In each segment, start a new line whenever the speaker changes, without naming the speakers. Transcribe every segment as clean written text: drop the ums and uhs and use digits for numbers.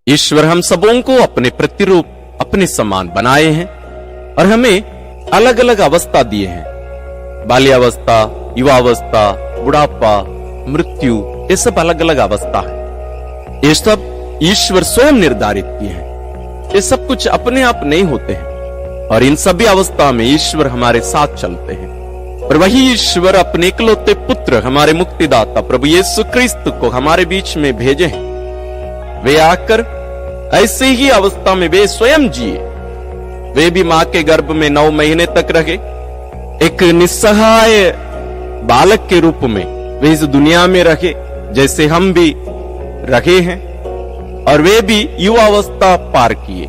ईश्वर हम सबों को अपने प्रतिरूप, अपने समान बनाए हैं और हमें अलग अलग अवस्था दिए हैं। बाल्यावस्था, युवावस्था, बुढ़ापा, मृत्यु, ये सब अलग अलग अवस्था है। ये सब ईश्वर स्वयं निर्धारित किए हैं। ये सब कुछ अपने आप नहीं होते हैं और इन सभी अवस्था में ईश्वर हमारे साथ चलते हैं। और वही ईश्वर अपने इकलौते पुत्र, हमारे मुक्तिदाता प्रभु यीशु क्रिस्त को हमारे बीच में भेजे हैं। वे आकर ऐसे ही अवस्था में वे स्वयं जिए। वे भी मां के गर्भ में 9 महीने तक रहे। एक निस्सहाय बालक के रूप में वे इस दुनिया में रहे, जैसे हम भी रहे हैं। और वे भी युवावस्था पार किए।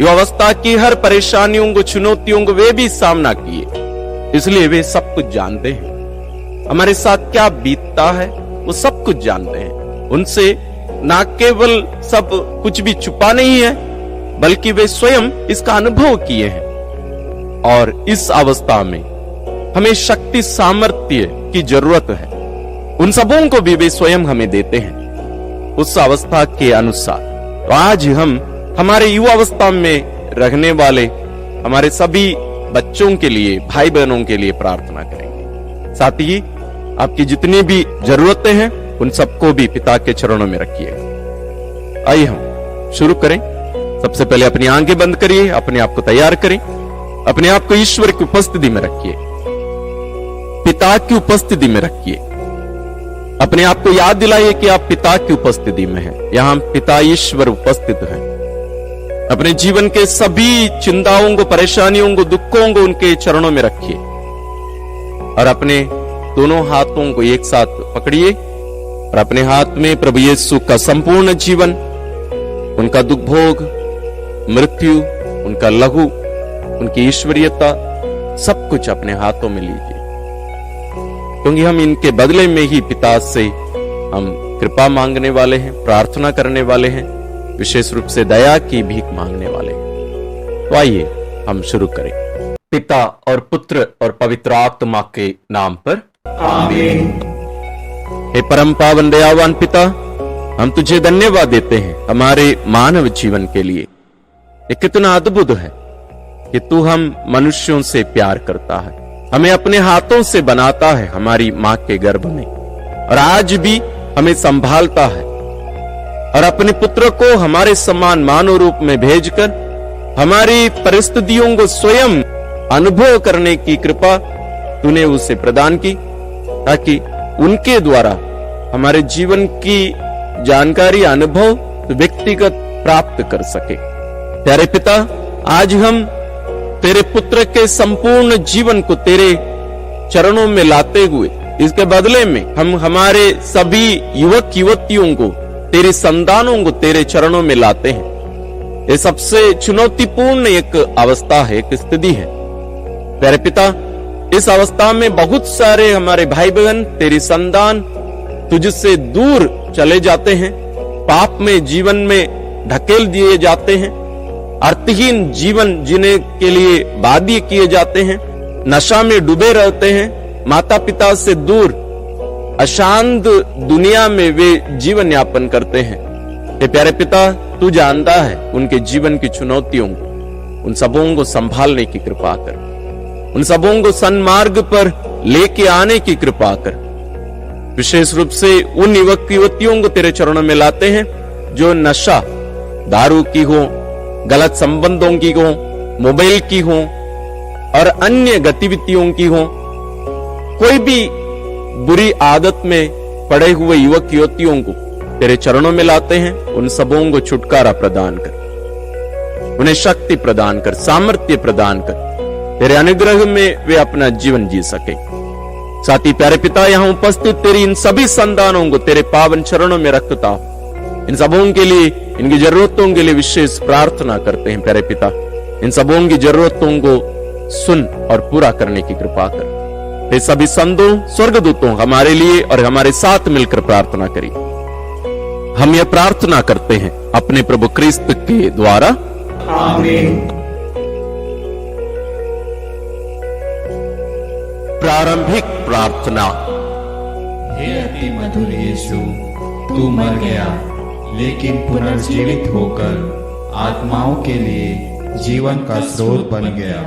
युवावस्था की हर परेशानियों को, चुनौतियों को वे भी सामना किए। इसलिए वे सब कुछ जानते हैं। हमारे साथ क्या बीतता है वो सब कुछ जानते हैं। उनसे ना केवल सब कुछ भी छुपा नहीं है, बल्कि वे स्वयं इसका अनुभव किए हैं। और इस अवस्था में हमें शक्ति, सामर्थ्य की जरूरत है। उन सबों को भी वे स्वयं हमें देते हैं उस अवस्था के अनुसार। तो आज हम हमारे युवा अवस्था में रहने वाले हमारे सभी बच्चों के लिए, भाई बहनों के लिए प्रार्थना करेंगे। साथ ही आपकी जितनी भी जरूरतें हैं उन सबको भी पिता के चरणों में रखिएगा। आइए हम शुरू करें। सबसे पहले अपनी आंखें बंद करिए, अपने आप को तैयार करें, अपने आप को ईश्वर की उपस्थिति में रखिए, पिता की उपस्थिति में रखिए। अपने आप को याद दिलाइए कि आप पिता की उपस्थिति में हैं। यहां पिता ईश्वर उपस्थित हैं। अपने जीवन के सभी चिंताओं को, परेशानियों को, दुखों को उनके चरणों में रखिए और अपने दोनों हाथों को एक साथ पकड़िए और अपने हाथ में प्रभु यीशु का संपूर्ण जीवन, उनका दुख भोग, मृत्यु, उनका लहू, उनकी ईश्वरीयता, सब कुछ अपने हाथों में लीजिए, क्योंकि हम इनके बदले में ही पिता से हम कृपा मांगने वाले हैं, प्रार्थना करने वाले हैं, विशेष रूप से दया की भीख मांगने वाले हैं। तो आइए हम शुरू करें। पिता और पुत्र और पवित्र आत्मा के नाम पर आमीन। हे परम पावन दयावान पिता, हम तुझे धन्यवाद देते हैं हमारे मानव जीवन के लिए। ये कितना अद्भुत है कि तू हम मनुष्यों से प्यार करता है, हमें अपने हाथों से बनाता है हमारी मां के गर्भ में, और आज भी हमें संभालता है और अपने पुत्र को हमारे समान मानव रूप में भेजकर हमारी परिस्थितियों को स्वयं अनुभव करने की कृपा तूने उसे प्रदान की, ताकि उनके द्वारा हमारे जीवन की जानकारी, अनुभव व्यक्तिगत प्राप्त कर सके। प्यारे पिता, आज हम तेरे पुत्र के संपूर्ण जीवन को तेरे चरणों में लाते हुए इसके बदले में हम हमारे सभी युवक युवतियों को, तेरी संतानों को तेरे चरणों में लाते हैं। ये सबसे चुनौतीपूर्ण एक अवस्था है, एक स्थिति है। प्यारे पिता, इस अवस्था में बहुत सारे हमारे भाई बहन, तेरी संतान तुझसे दूर चले जाते हैं, पाप में, जीवन में ढकेल दिए जाते हैं, अर्थहीन जीवन जीने के लिए बाध्य किए जाते हैं, नशा में डूबे रहते हैं, माता पिता से दूर अशांत दुनिया में वे जीवन यापन करते हैं। हे प्यारे पिता, तू जानता है उनके जीवन की चुनौतियों को, उन सबों को संभालने की कृपा कर, उन सबों को सन्मार्ग पर लेके आने की कृपा कर। विशेष रूप से उन युवक युवतियों को तेरे चरणों में लाते हैं जो नशा, दारू की हो, गलत संबंधों की हो, मोबाइल की हो और अन्य गतिविधियों की हो, कोई भी बुरी आदत में पड़े हुए युवक युवतियों को तेरे चरणों में लाते हैं। उन सबों को छुटकारा प्रदान कर, उन्हें शक्ति प्रदान कर, सामर्थ्य प्रदान कर, तेरे अनुग्रह में वे अपना जीवन जी सके। साथ ही प्यारे पिता, यहां उपस्थित तेरी इन सभी संतानों को तेरे पावन चरणों में रखता हूं। इन सबों के लिए, इनकी जरूरतों के लिए विशेष प्रार्थना करते हैं। प्यारे पिता, इन सबों की जरूरतों को सुन और पूरा करने की कृपा कर। हे सभी संतों, स्वर्गदूतों, हमारे लिए और हमारे साथ मिलकर प्रार्थना करिए। हम यह प्रार्थना करते हैं अपने प्रभु क्रिस्त के द्वारा, आमीन। प्रारंभिक प्रार्थना।
हे अति मधुर यीशु, तू मर गया, लेकिन पुनर्जीवित होकर आत्माओं के लिए जीवन का स्रोत बन गया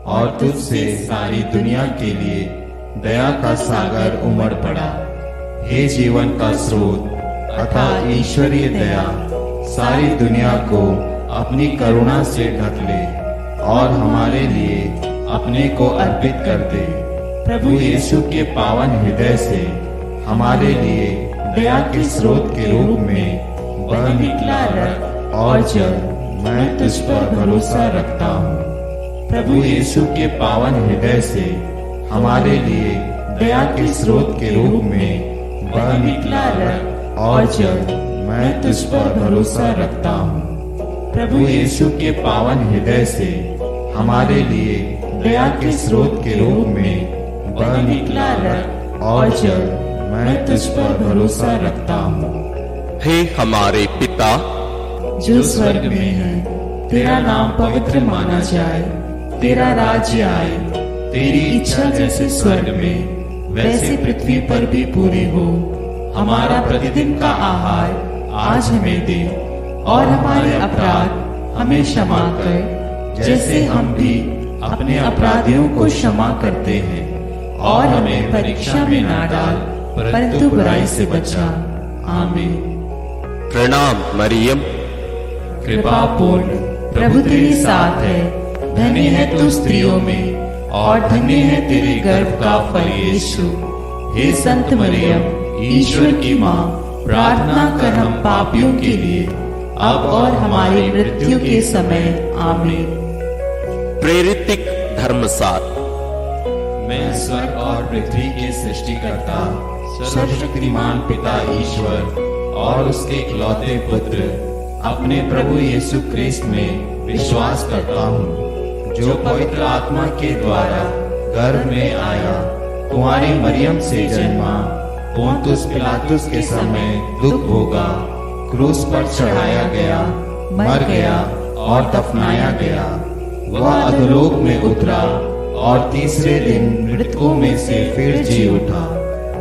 और तुझसे सारी दुनिया के लिए दया का सागर उमड़ पड़ा। हे जीवन का स्रोत अतः ईश्वरीय दया सारी दुनिया को अपनी करुणा से ढक ले और हमारे लिए अपने को अर्पित कर दे। प्रभु यीशु के पावन हृदय से हमारे लिए दया के स्रोत के रूप में बह निकला रक्त और जल मैं तुझ पर भरोसा रखता हूँ। प्रभु यीशु के पावन हृदय से हमारे लिए दया के स्रोत के रूप में बह निकला रक्त और जल मैं तुझ पर भरोसा रखता हूँ। प्रभु यीशु के पावन हृदय से हमारे लिए दया के स्रोत के रूप में बह निकला रक्त और जल मैं तुझ पर भरोसा रखता हूँ।
हे हमारे पिता
जो स्वर्ग में है, तेरा नाम पवित्र माना जाए, तेरा राज्य आए, तेरी इच्छा जैसे स्वर्ग में वैसे पृथ्वी पर भी पूरी हो। हमारा प्रतिदिन का आहार आज हमें दे और हमारे अपराध हमें क्षमा कर जैसे हम भी अपने अपराधियों को क्षमा करते हैं, और हमें परीक्षा में ना डाल परंतु बुराई से बचा। आमीन।
प्रणाम मरियम,
कृपा पूर्ण प्रभु तेरे साथ है, धन्य है तू स्त्रियों में और धन्य है तेरे गर्भ का फल यीशु। हे संत मरियम, ईश्वर की माँ, प्रार्थना कर हम पापियों के लिए अब और हमारी मृत्यु के समय। आमीन।
प्रेरितिक धर्मसार।
मैं स्वर्ग और पृथ्वी के सृष्टिकर्ता सर्वशक्तिमान पिता ईश्वर और उसके इकलौते पुत्र अपने प्रभु यीशु क्रिस्त में विश्वास करता हूँ, जो पवित्र आत्मा के द्वारा गर्भ में आया, कुंवारी मरियम से जन्मा, पोंतुस पिलातुस के समय दुख भोगा, क्रूस पर चढ़ाया गया, मर गया और दफनाया गया। वह अधोलोक में उतरा और तीसरे दिन मृतकों में से फिर जी उठा।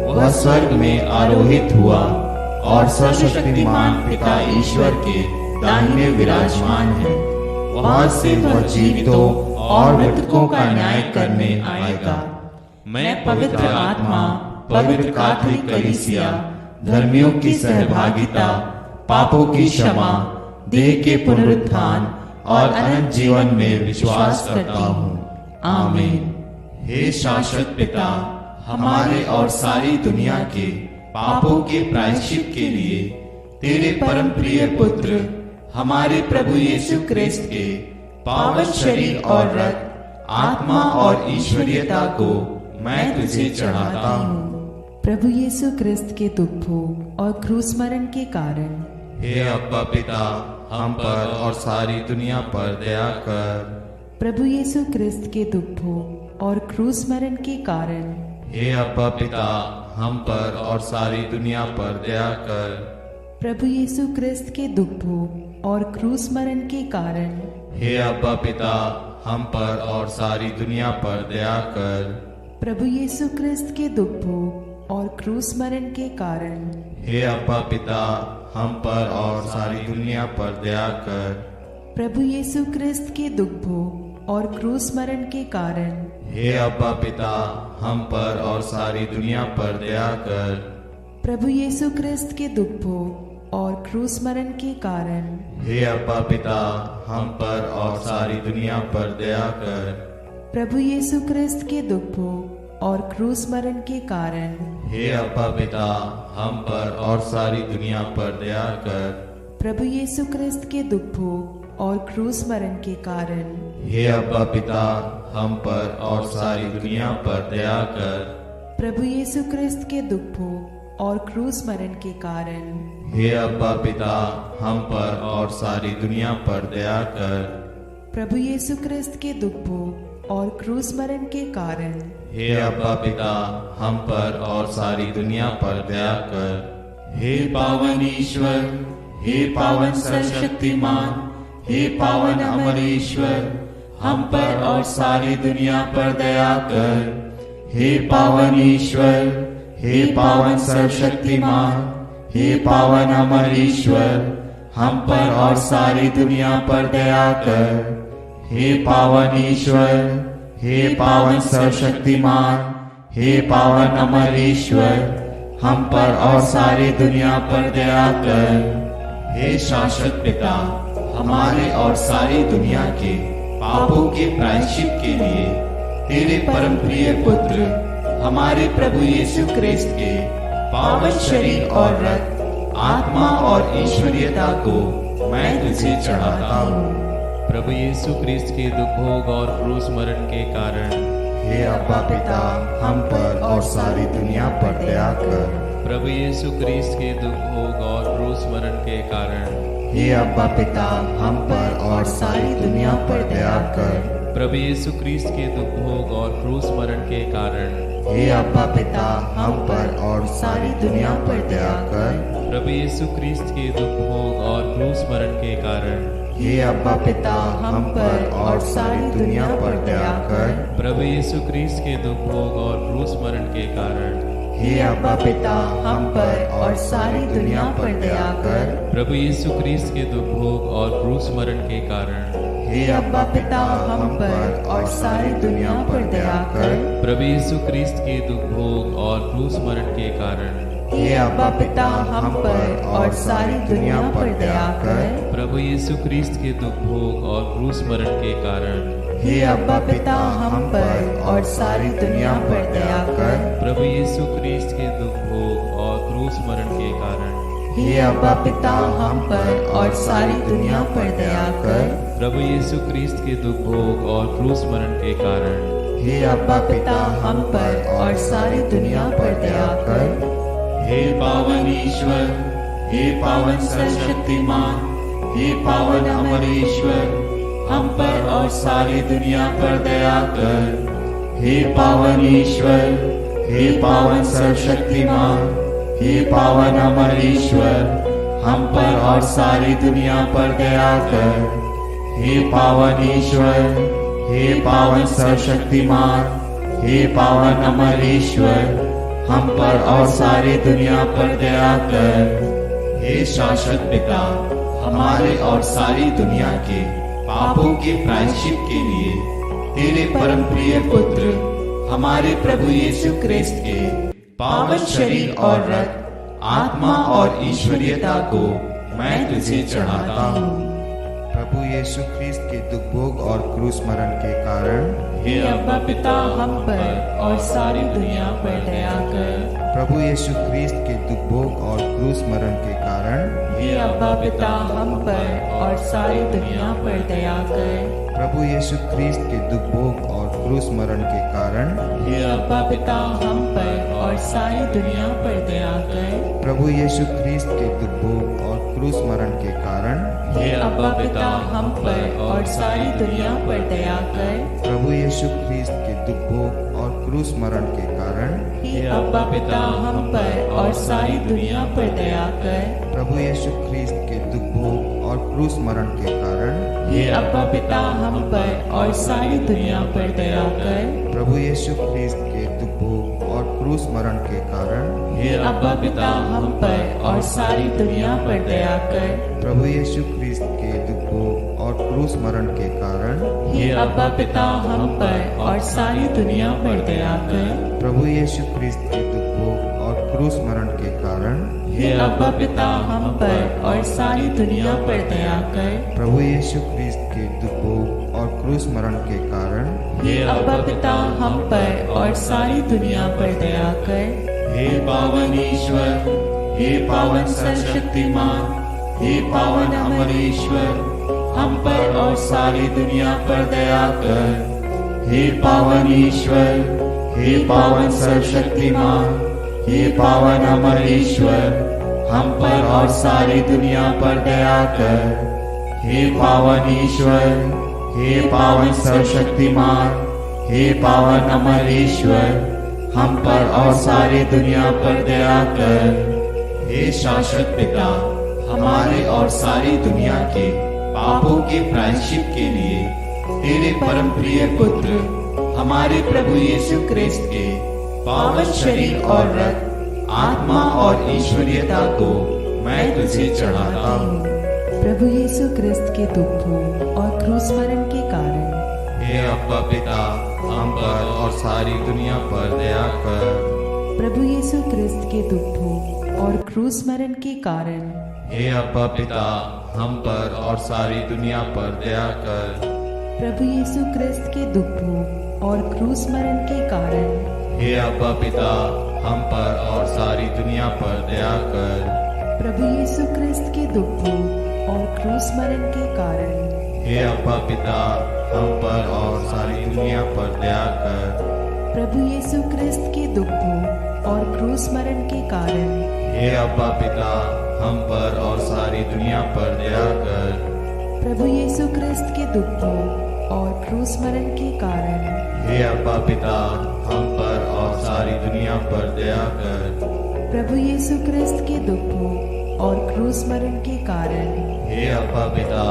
वह स्वर्ग में आरोहित हुआ और सर्वशक्तिमान पिता ईश्वर के दाहिने विराजमान है। वहां से वह जीवितों और मृतकों का न्याय करने आएगा। मैं पवित्र आत्मा, पवित्र कैथोलिक कलीसिया, धर्मियों की सहभागिता, पापों की क्षमा, देह के पुनरुत्थान और अनंत जीवन में विश्वास करता हूँ। आमीन। हे शाश्वत पिता, हमारे और सारी दुनिया के पापों के प्रायश्चित के लिए तेरे परम प्रिय पुत्र हमारे प्रभु यीशु क्रिस्त के पावन शरीर और रक्त, आत्मा और ईश्वरीयता को मैं तुझे चढ़ाता हूँ।
प्रभु यीशु क्रिस्त के दुखों और क्रूस मरण के कारण
हे अब्बा पिता, हम पर और सारी दुनिया पर दया कर।
प्रभु यीशु क्रिस्त के दुखों और क्रूस मरण के कारण
हे अब्बा पिता, हम पर और सारी दुनिया पर दया कर।
प्रभु यीशु क्रिस्त के दुखों और क्रूस मरण के कारण
हे अब्बा पिता, हम पर और सारी दुनिया पर दया कर।
प्रभु यीशु क्रिस्त के दुखों और क्रूस मरण के कारण
हे अब्बा पिता, हम पर और सारी दुनिया पर दया कर।
प्रभु यीशु क्रिस्त के दुखों और क्रूस मरण के कारण
हे अब्बा पिता, हम पर और सारी दुनिया पर दया कर।
प्रभु यीशु क्रिस्त के दुखों और क्रूस मरण के कारण
हे अब्बा पिता, हम पर और सारी दुनिया पर दया कर।
प्रभु यीशु क्रिस्त के दुखों और क्रूस मरण के कारण
हे अब्बा पिता, हम पर और सारी दुनिया पर दया कर।
प्रभु यीशु क्रिस्त के दुखों और क्रूस मरण के कारण
हे अब्बा पिता, हम पर और सारी दुनिया पर दया कर।
प्रभु यीशु क्रिस्त के दुखों और क्रूस मरण के कारण
हे अब्बा पिता, हम पर और सारी दुनिया पर दया कर।
प्रभु यीशु क्रिस्त के दुखों और क्रूस मरण के कारण
हे अब्बा पिता, हम पर और सारी दुनिया पर दया कर। हे पावन ईश्वर, हे पावन सर्वशक्तिमान, हे पावन अमर ईश्वर, हम पर और सारी दुनिया पर दया कर। हे पावन ईश्वर, हे पावन सर्वशक्तिमान, हे पावन अमर ईश्वर, हम पर और सारी दुनिया पर दया कर। हे पावन ईश्वर, हे पावन सर्वशक्तिमान, हे पावन अमर ईश्वर, हम पर और सारी दुनिया पर दया कर। हे शाश्वत पिता, हमारे और सारी दुनिया के पापों के प्रायश्चित के लिए तेरे परम प्रिय पुत्र हमारे प्रभु यीशु क्रिस्त के पावन शरीर और रक्त, आत्मा और ईश्वरीयता को मैं तुझे चढ़ाता हूँ।
प्रभु यीशु क्रिस्त के दुख भोग और क्रूस मरण के कारण
हे अब्बा पिता, हम पर और सारी दुनिया पर दया कर।
प्रभु यीशु क्रिस्त के दुख भोग और क्रूस मरण के कारण
हे अब्बा पिता, हम पर और सारी दुनिया पर दया कर।
प्रभु यीशु क्रिस्त के दुख भोग और क्रूस मरण के कारण
हे अब्बा पिता, हम पर और सारी दुनिया पर दया कर।
प्रभु यीशु क्रिस्त के दुख भोग और क्रूस मरण के कारण
हे अब्बा पिता, हम पर और सारी दुनिया पर दया कर।
प्रभु यीशु क्रिस्त के दुख भोग और क्रूस मरण के कारण
हे अब्बा पिता, हम पर और सारी दुनिया पर दया कर।
प्रभु यीशु क्रिस्त के दुख भोग और क्रूस मरण के कारण
हे अब्बा पिता, हम पर और सारी दुनिया पर दया कर।
प्रभु यीशु क्रिस्त के दुख भोग और क्रूस मरण के कारण
हे अब्बा पिता, हम पर और सारी दुनिया पर दया कर।
प्रभु यीशु क्रिस्त के दुख भोग और क्रूस मरण के कारण
हे अब्बा पिता, हम पर और सारी दुनिया पर दया कर।
प्रभु यीशु क्रिस्त के दुख भोग और क्रूस मरण के कारण
हे अब्बा पिता, हम पर और सारी दुनिया पर दया कर।
प्रभु यीशु क्रिस्त के दुख भोग और क्रूस मरण के कारण
हे अब्बा पिता, हम पर और सारी दुनिया पर दया कर। हे पावन ईश्वर, हे पावन सर्वशक्तिमान, हे पावन अमर ईश्वर, हम पर और सारी दुनिया पर दया कर। हे पावन ईश्वर, हे पावन सर्वशक्तिमान, हे पावन अमर ईश्वर, हम पर और सारी दुनिया पर दया कर। हे पावन ईश्वर, हे पावन सर्वशक्तिमान, हे पावन अमर ईश्वर, हम पर और सारी दुनिया पर दया कर। हे शाश्वत पिता, हमारे और सारी दुनिया के पापों के प्रायश्चित के लिए तेरे परम प्रिय पुत्र हमारे प्रभु यीशु क्रिस्त के पावन शरीर और रक्त, आत्मा और ईश्वरीयता को मैं तुझे चढ़ाता हूँ। प्रभु यीशु क्रिस्त के दुख भोग और क्रूस मरण के कारण
हे अब्बा पिता, हम पर और सारी दुनिया पर दया कर।
प्रभु यीशु क्रिस्त के दुख भोग और क्रूस मरण के कारण
हे अब्बा पिता, हम पर और सारी दुनिया पर दया कर।
प्रभु यीशु क्रिस्त के दुख भोग और क्रूस मरण के कारण
हे अब्बा पिता, हम पर और सारी दुनिया पर दया कर।
प्रभु यीशु क्रिस्त के दुख भोग और क्रूस मरण के कारण
हे अब्बा पिता, हम पर और सारी दुनिया पर दया कर।
प्रभु यीशु क्रिस्त के दुख भोग और क्रूस मरण के कारण
हे अब्बा पिता, हम पर और सारी दुनिया पर दया कर।
प्रभु यीशु क्रिस्त के दुख भोग और क्रूस मरण के कारण
हे अब्बा पिता, हम पर और सारी दुनिया पर दया कर।
प्रभु यीशु क्रिस्त के दुख भोग और क्रूस मरण के कारण
हे अब्बा पिता, हम पर और सारी दुनिया पर दया कर।
प्रभु यीशु क्रिस्त के दुख भोग और क्रूस मरण के कारण
हे अब्बा पिता, हम पर और सारी दुनिया पर दया कर।
प्रभु यीशु क्रिस्त के दुख भोग और क्रूस मरण के कारण
हे अब्बा पिता, हम पर और सारी दुनिया पर दया कर।
प्रभु यीशु क्रिस्त के दुख भोग और क्रूस मरण के कारण
हे अब्बा पिता, हम पर और सारी दुनिया पर दया कर।
हे पावन ईश्वर, हे पावन सर्वशक्तिमान, हे पावन अमर ईश्वर, हम पर और सारी दुनिया पर दया कर। हे पावन ईश्वर, हे पावन सर्वशक्तिमान, हे पावन अमर ईश्वर, हम पर और सारी दुनिया पर दया कर। हे पावन ईश्वर, हे पावन सर्वशक्तिमान, हे पावन अमर ईश्वर, हम पर और सारी दुनिया पर दया कर। हे शाश्वत पिता, हमारे और सारी दुनिया के पापों के प्रायश्चित के लिए तेरे परम प्रिय पुत्र हमारे प्रभु यीशु क्रिस्त के पावन शरीर और रक्त, आत्मा और ईश्वरीयता को मैं तुझे चढ़ाता हूँ।
प्रभु यीशु क्रिस्त के दुखों और क्रूस मरण के कारण
हे अब्बा पिता, हम पर और सारी दुनिया पर दया कर।
प्रभु यीशु क्रिस्त के दुखों और क्रूस मरण के कारण
हे अब्बा पिता, हम पर और सारी दुनिया पर दया कर।
प्रभु यीशु क्रिस्त के दुखों और क्रूस मरण के कारण
हे अब्बा पिता, हम पर और सारी दुनिया पर दया कर।
प्रभु यीशु क्रिस्त के दुखों और क्रूस मरण के कारण
हे अब्बा पिता, हम पर और सारी दुनिया पर दया कर।
प्रभु यीशु क्रिस्त के दुखों और क्रूस मरण के कारण
हे अब्बा पिता, हम पर और सारी दुनिया पर दया कर।
प्रभु यीशु क्रिस्त के दुखों और क्रूस मरण के कारण
हे अब्बा पिता, हम पर और सारी दुनिया पर दया कर।
प्रभु यीशु क्रिस्त के दुखों और क्रूस मरण के कारण
हे अब्बा पिता,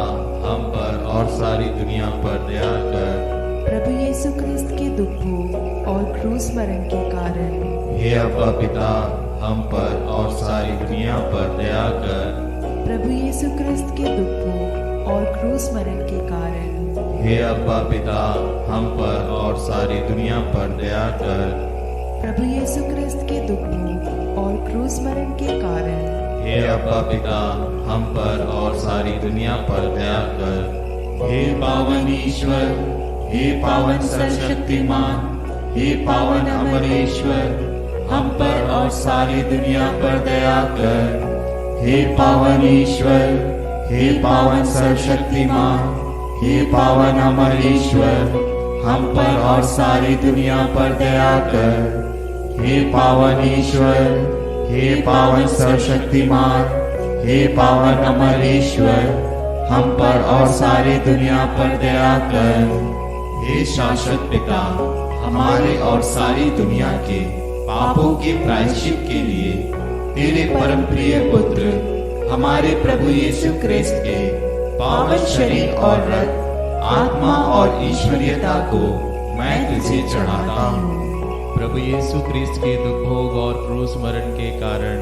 हम पर और सारी दुनिया पर दया कर।
प्रभु यीशु क्रिस्त के दुखों और क्रूस मरण के कारण
हे अब्बा पिता, हम पर और सारी दुनिया पर दया कर।
प्रभु यीशु क्रिस्त के दुखों और क्रूस मरण के कारण
हे अब्बा पिता, हम पर और सारी दुनिया पर दया कर।
प्रभु यीशु क्रिस्त के दुखों और क्रूस मरण के कारण
हे अब्बा पिता, हम पर और सारी दुनिया पर दया कर। हे पावन ईश्वर, हे पावन सर्वशक्तिमान, हे पावन अमरेश्वर, हम पर और सारी दुनिया पर दया कर। हे पावन ईश्वर, हे पावन सर्वशक्तिमान, हे पावन अमरेश्वर, हम पर और सारी दुनिया पर दया कर। हे पावन ईश्वर, हे पावन सर्वशक्तिमान, हे पावन अमरेश्वर, हम पर और सारी दुनिया पर दया कर। हे शाश्वत पिता, हमारे और सारी दुनिया के पापों के प्रायश्चित के लिए तेरे परम प्रिय पुत्र हमारे प्रभु यीशु क्रिस्त के पावन शरीर और रक्त, आत्मा और ईश्वरीयता को मैं तुझे चढ़ाता हूँ।
प्रभु यीशु क्रिस्त के दुख भोग और क्रूस मरण के कारण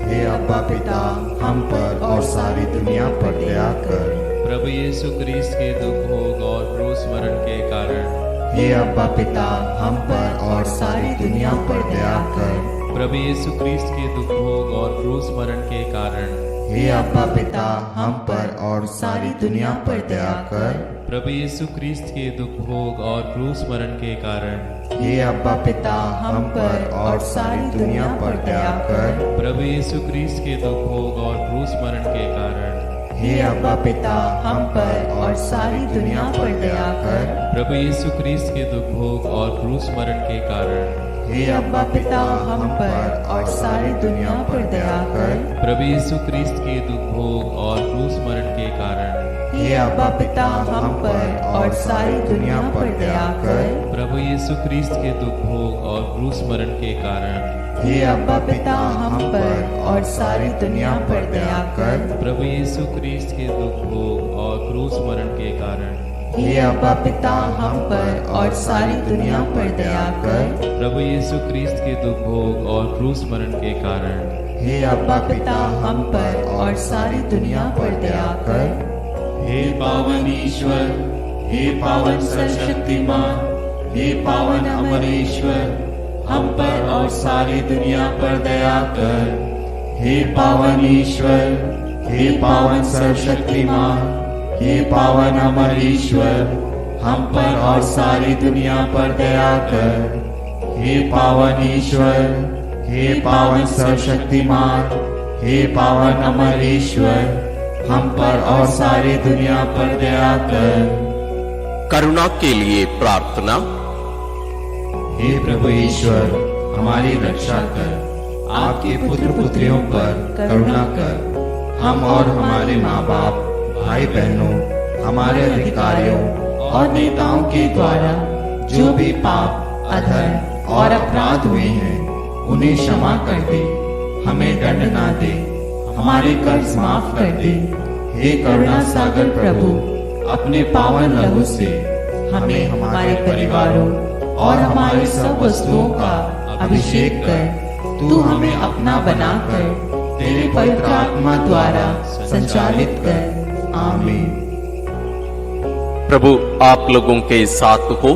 हे अब्बा पिता, हम पर और सारी दुनिया पर दया कर।
प्रभु यीशु क्रिस्त के दुख भोग और क्रूस मरण के कारण
हे अब्बा पिता, हम पर और सारी दुनिया पर दया कर।
प्रभु यीशु क्रिस्त के दुख भोग और क्रूस मरण के कारण
हे अब्बा पिता, हम पर और सारी दुनिया पर दया कर।
प्रभु यीशु क्रिस्त के दुख भोग और क्रूस मरण के कारण
हे अब्बा पिता, हम पर और सारी दुनिया पर दया कर।
प्रभु यीशु क्रिस्त के दुख भोग और क्रूस मरण के कारण
हे अब्बा पिता, हम पर और सारी दुनिया पर दया कर।
प्रभु यीशु क्रिस्त के दुख भोग और क्रूस मरण के कारण
हे अब्बा पिता, हम पर और सारी दुनिया पर दया कर।
प्रभु यीशु क्रिस्त के दुख भोग और क्रूस मरण के कारण
हे अब्बा पिता, हम पर और सारी दुनिया पर दया कर।
प्रभु यीशु क्रिस्त के दुख भोग और क्रूस मरण के कारण
हे अब्बा पिता, हम पर और सारी दुनिया पर दया कर।
प्रभु यीशु क्रिस्त के दुख भोग और क्रूस मरण के कारण
हे अब्बा पिता, हम पर और सारी दुनिया पर दया कर।
प्रभु यीशु क्रिस्त के दुख भोग और क्रूस मरण के कारण
हे अब्बा पिता, हम पर और सारी दुनिया पर दया कर। हे पावन ईश्वर, हे पावन सर्वशक्तिमान, हे पावन अमरेश्वर, हम पर और सारी दुनिया पर दया कर। हे पावन ईश्वर, हे पावन सर्वशक्तिमान, हे पावन अमरेश्वर, हम पर और सारी दुनिया पर दया कर। हे पावन ईश्वर, हे पावन सर्वशक्तिमान, हे पावन अमरेश्वर, हम पर और सारी दुनिया पर दया कर।
करुणा के लिए प्रार्थना।
हे प्रभु ईश्वर, हमारी रक्षा कर। आपके पुत्र पुत्रियों पर करुणा कर। हम और हमारे माँ बाप, भाई बहनों, हमारे अधिकारियों और नेताओं के द्वारा जो भी पाप, अधर्म और अपराध हुए हैं, उन्हें क्षमा कर दे। हमें दंड ना दे, हमारे कर्ज माफ कर दे। हे करुणा सागर प्रभु, अपने पावन लहू से हमें, हमारे परिवारों और हमारे सब वस्तुओं का अभिषेक कर तू हमें अपना बनाकर तेरे पवित्र आत्मा द्वारा संचालित कर। आमीन।
प्रभु आप लोगों के साथ हो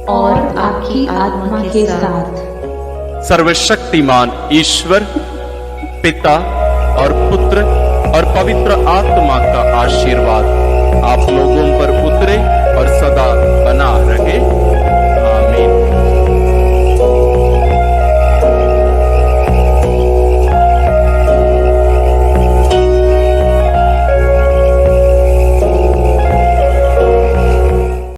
और आपकी आत्मा के साथ।
सर्वशक्तिमान ईश्वर पिता और पुत्र और पवित्र आत्मा का आशीर्वाद आप लोगों पर उतरे और सदा